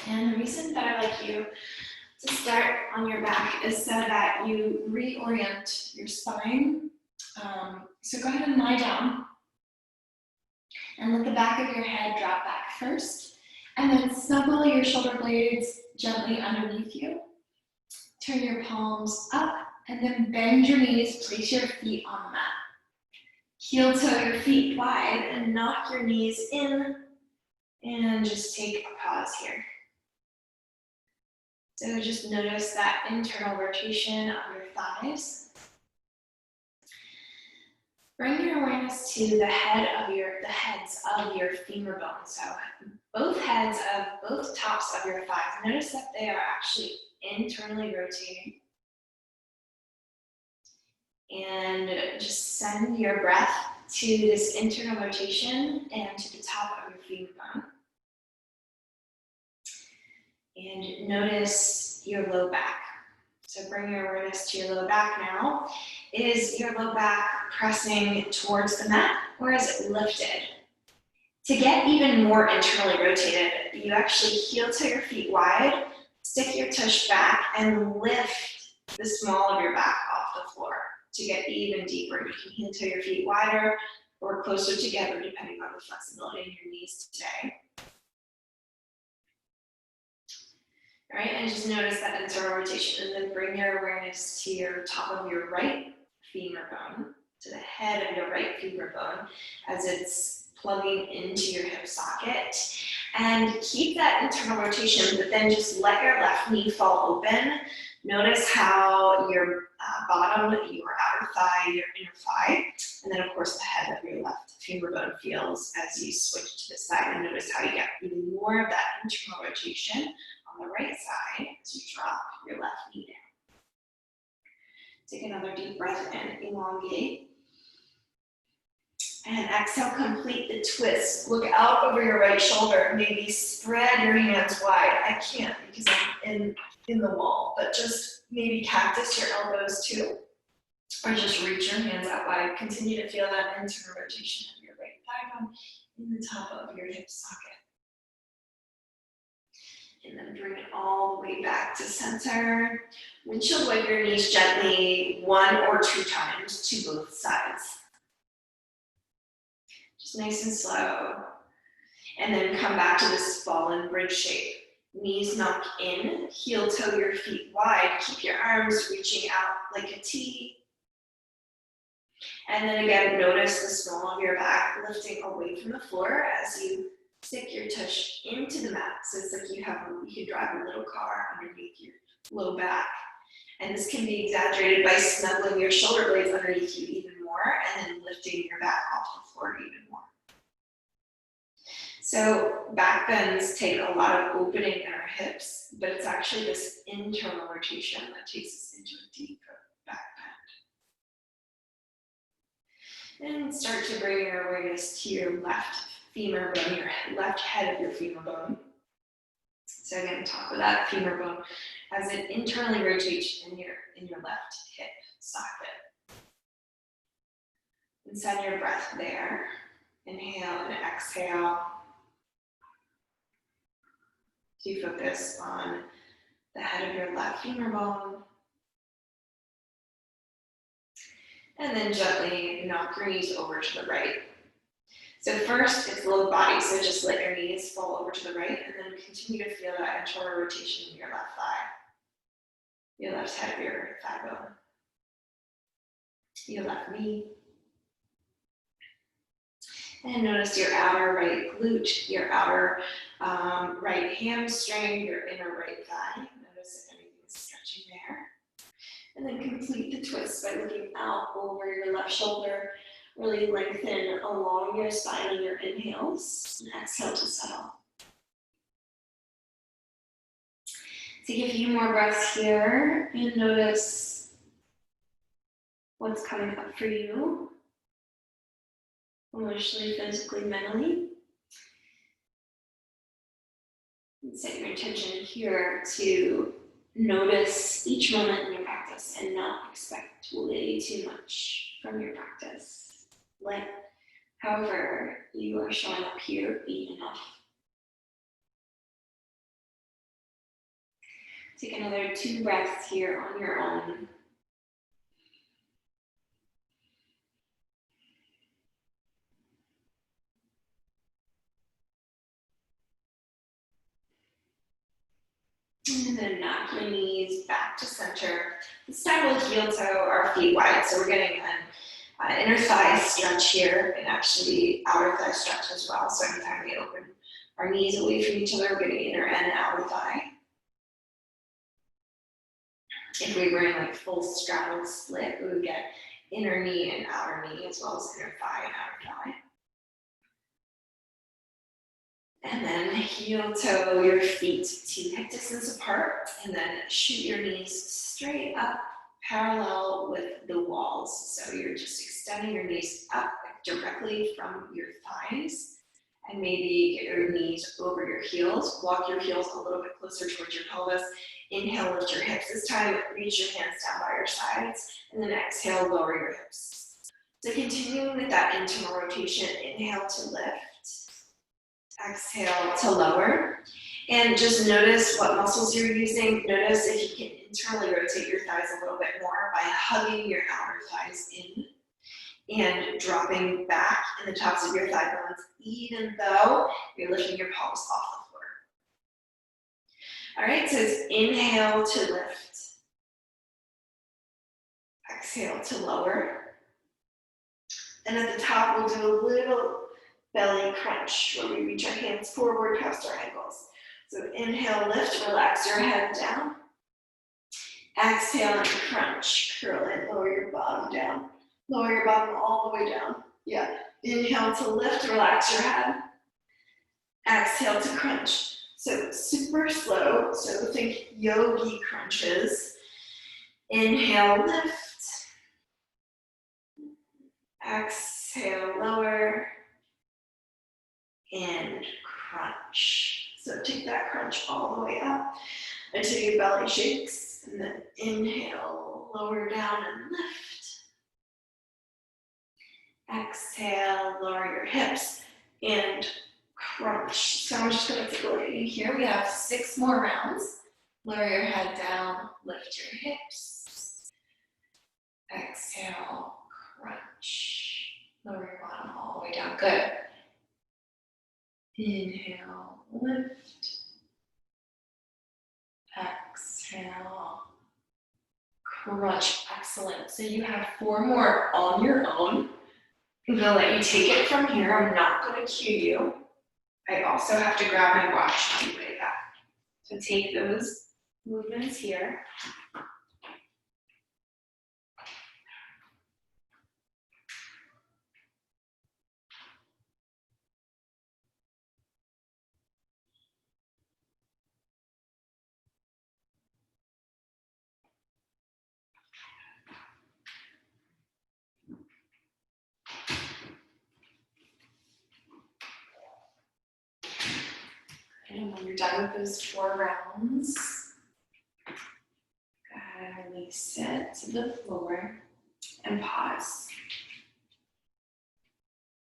And the reason that I like you to start on your back is so that you reorient your spine. So go ahead and lie down and let the back of your head drop back first, and then snuggle your shoulder blades gently underneath you. Turn your palms up and then bend your knees, place your feet on the mat. Heel toe your feet wide and knock your knees in, and just take a pause here. So just notice that internal rotation of your thighs. Bring your awareness to the heads of your femur bones. So both heads of both tops of your thighs. Notice that they are actually internally rotating. And just send your breath to this internal rotation and to the top of your femur bone. And notice your low back. So bring your awareness to your low back now. Is your low back pressing towards the mat, or is it lifted? To get even more internally rotated, you actually heel toe your feet wide, stick your tush back, and lift the small of your back off the floor to get even deeper. You can heel toe your feet wider or closer together depending on the flexibility in your knees today. All right, and just notice that internal rotation, and then bring your awareness to your top of your right femur bone, to the head of your right femur bone as it's plugging into your hip socket. And keep that internal rotation, but then just let your left knee fall open. Notice how your bottom, your outer thigh, your inner thigh, and then of course the head of your left femur bone feels as you switch to the side. And notice how you get even more of that internal rotation on the right side as you drop your left knee down. Take another deep breath in, elongate. And exhale, complete the twist. Look out over your right shoulder. Maybe spread your hands wide. I can't because I'm in the wall, but just maybe cactus your elbows too. Or just reach your hands out wide. Continue to feel that internal rotation of your right thigh bone in the top of your hip socket. And then bring it all the way back to center. Windshield wipe your knees gently 1 or 2 times to both sides. Just nice and slow. And then come back to this fallen bridge shape. Knees knock in, heel toe your feet wide. Keep your arms reaching out like a T. And then again, notice the small of your back lifting away from the floor as you stick your tush into the mat. So it's like you could drive a little car underneath your low back. And this can be exaggerated by snuggling your shoulder blades underneath you even more and then lifting your back off the floor even more. So back bends take a lot of opening in our hips, but it's actually this internal rotation that takes us into a deeper back bend. And start to bring your awareness to your left femur bone, your left head of your femur bone. So again, top of that femur bone as it internally rotates in your left hip socket. And send your breath there. Inhale and exhale. So you focus on the head of your left femur bone. And then gently knock your knees over to the right. So first, it's low body, so just let your knees fall over to the right, and then continue to feel that internal rotation in your left thigh, your left head of your thigh bone, your left knee. And notice your outer right glute, your outer right hamstring, your inner right thigh. Notice if anything's stretching there. And then complete the twist by looking out over your left shoulder. Really lengthen along your spine on your inhales, and exhale to settle. Take a few more breaths here and notice what's coming up for you, emotionally, physically, mentally. And set your intention here to notice each moment in your practice and not expect way too much from your practice. Let however you are showing up here be enough. Take another 2 breaths here on your own. And then knock your knees back to center. This time we'll heel toe our feet wide. So we're getting an inner thigh stretch here and actually outer thigh stretch as well. So anytime we open our knees away from each other, we're getting inner and outer thigh. If we were in like full straddle split, we would get inner knee and outer knee as well as inner thigh and outer thigh. And then heel toe your feet to hip distance apart and then shoot your knees straight up parallel with the walls. So you're just extending your knees up directly from your thighs and maybe get your knees over your heels. Walk your heels a little bit closer towards your pelvis. Inhale, lift your hips. This time, reach your hands down by your sides and then exhale, lower your hips. So continuing with that internal rotation, inhale to lift. Exhale to lower, and just notice what muscles you're using. Notice if you can internally rotate your thighs a little bit more by hugging your outer thighs in and dropping back in the tops of your thigh bones, even though you're lifting your pelvis off the floor. All right, so it's inhale to lift, exhale to lower, and at the top we'll do a little belly crunch, where we reach our hands forward past our ankles. So inhale, lift, relax your head down. Exhale and crunch, curl it, lower your bottom down. Lower your bottom all the way down. Yeah. Inhale to lift, relax your head. Exhale to crunch. So super slow, so think yogi crunches. Inhale, lift. Exhale, lower. And crunch. So take that crunch all the way up until your belly shakes. And then inhale, lower down and lift. Exhale, lower your hips and crunch. So I'm just going to take a look at you here. We have 6 more rounds. Lower your head down, lift your hips. Exhale, crunch. Lower your bottom all the way down. Good. Inhale, lift. Exhale, crunch. Excellent. So you have 4 more on your own. I'm going to let you take it from here. I'm not going to cue you. I also have to grab my watch on the way back. So take those movements here. And when you're done with those 4 rounds, go ahead and release it to the floor and pause.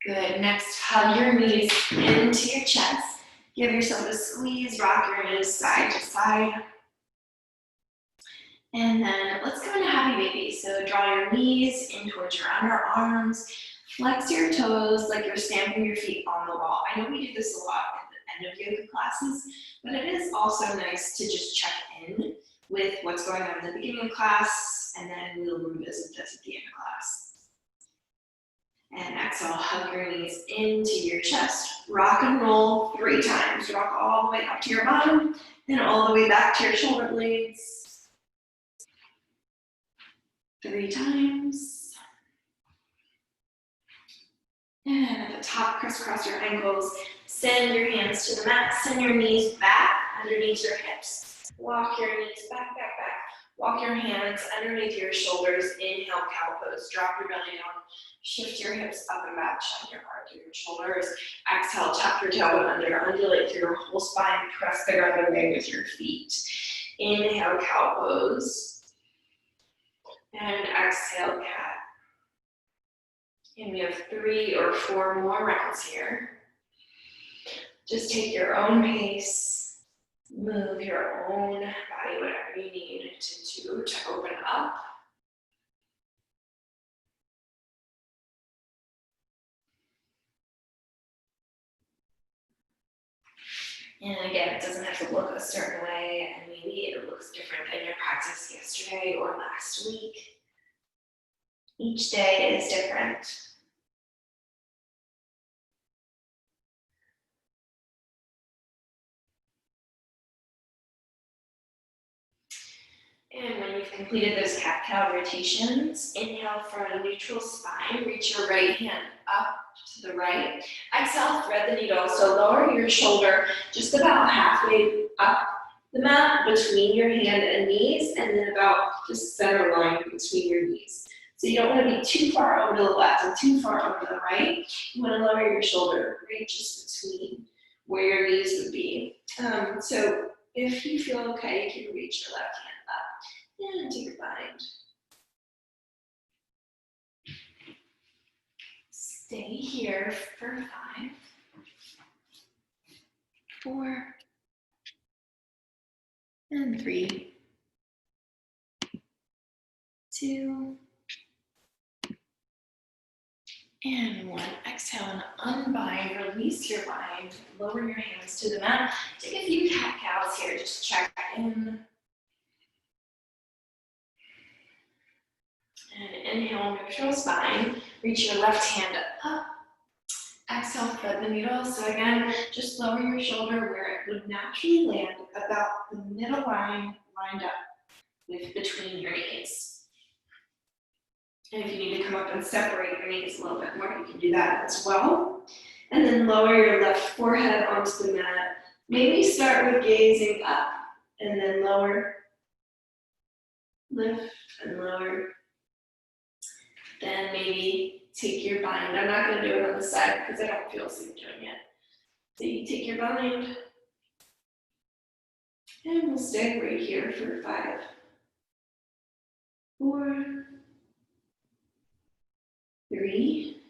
Good. Next, hug your knees into your chest. Give yourself a squeeze, rock your knees side to side. And then let's go into happy baby. So draw your knees in towards your underarms. Flex your toes like you're stamping your feet on the wall. I know we do this a lot at the end of yoga classes, but it is also nice to just check in with what's going on in the beginning of class, and then we'll revisit this at the end of class. And exhale, hug your knees into your chest. Rock and roll 3 times. Rock all the way up to your bottom, and all the way back to your shoulder blades. 3 times. And at the top, crisscross your ankles. Send your hands to the mat. Send your knees back underneath your hips. Walk your knees back, back, back. Walk your hands underneath your shoulders. Inhale, cow pose. Drop your belly down. Shift your hips up and back. Shine your heart through your shoulders. Exhale, tap your tailbone under. Undulate through your whole spine. Press the ground away with your feet. Inhale, cow pose. And exhale, cat. And we have 3 or 4 more rounds here. Just take your own pace. Move your own body, whatever you need to do to open up. And again, it doesn't have to look a certain way, and maybe it looks different than your practice yesterday or last week. Each day is different. And when you've completed those cat-cow rotations, inhale for a neutral spine. Reach your right hand up to the right. Exhale, thread the needle. So lower your shoulder just about halfway up the mat between your hand and knees, and then about the center line between your knees. So you don't want to be too far over to the left and too far over to the right. You want to lower your shoulder right just between where your knees would be. So if you feel okay, you can reach your left hand up and take a bind. Stay here for 5, 4, and 3, 2, and 1. Exhale and unbind, release your bind, lower your hands to the mat. Take a few cat-cows here, just check in. And inhale, neutral spine. Reach your left hand up. Exhale, thread the needle. So again, just lower your shoulder where it would naturally land, about the middle line lined up with between your knees. And if you need to come up and separate your knees a little bit more, you can do that as well. And then lower your left forehead onto the mat. Maybe start with gazing up and then lower, lift and lower. Then maybe take your bind. I'm not going to do it on the side because I don't feel safe doing it. So you take your bind. And we'll stay right here for 5, 4, 3,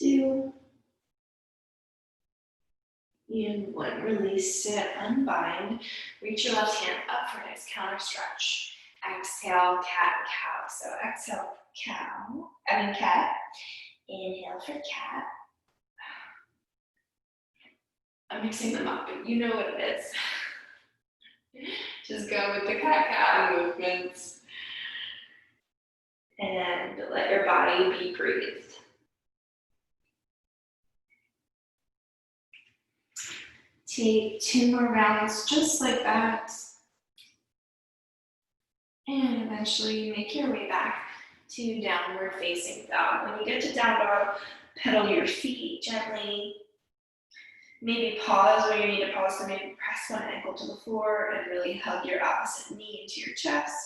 2, and 1. Release it, unbind. Reach your left hand up for a nice counter stretch. Exhale, cat and cow. So exhale, cat. Inhale for cat. I'm mixing them up, but you know what it is. Just go with the cat-cow movements. And let your body be breathed. Take 2 more rounds just like that. And eventually make your way back to downward facing dog. When you get to down dog, pedal your feet gently. Maybe pause where you need to pause, so maybe press one ankle to the floor and really hug your opposite knee into your chest.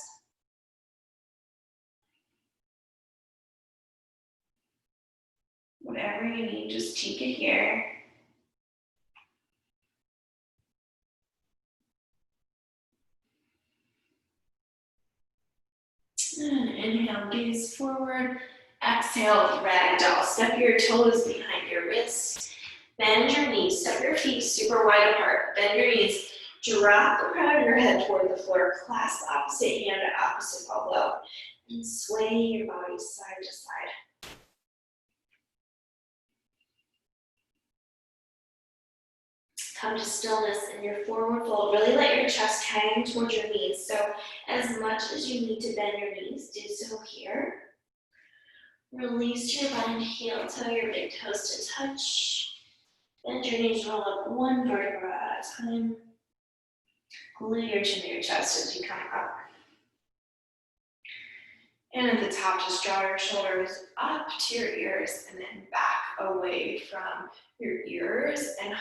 Whatever you need, just take it here. And inhale, gaze forward. Exhale, ragdoll. Step your toes behind your wrists. Bend your knees, step your feet super wide apart. Bend your knees, drop the crown of your head toward the floor. Clasp opposite hand to opposite elbow. And sway your body side to side. Come to stillness in your forward fold. Really let your chest hang towards your knees. So as much as you need to bend your knees, do so here. Release your bind, heel toe your big toes to touch. Bend your knees, roll up 1 vertebra at a time. Glue your chin to your chest as you come up. And at the top, just draw your shoulders up to your ears and then back away from your ears and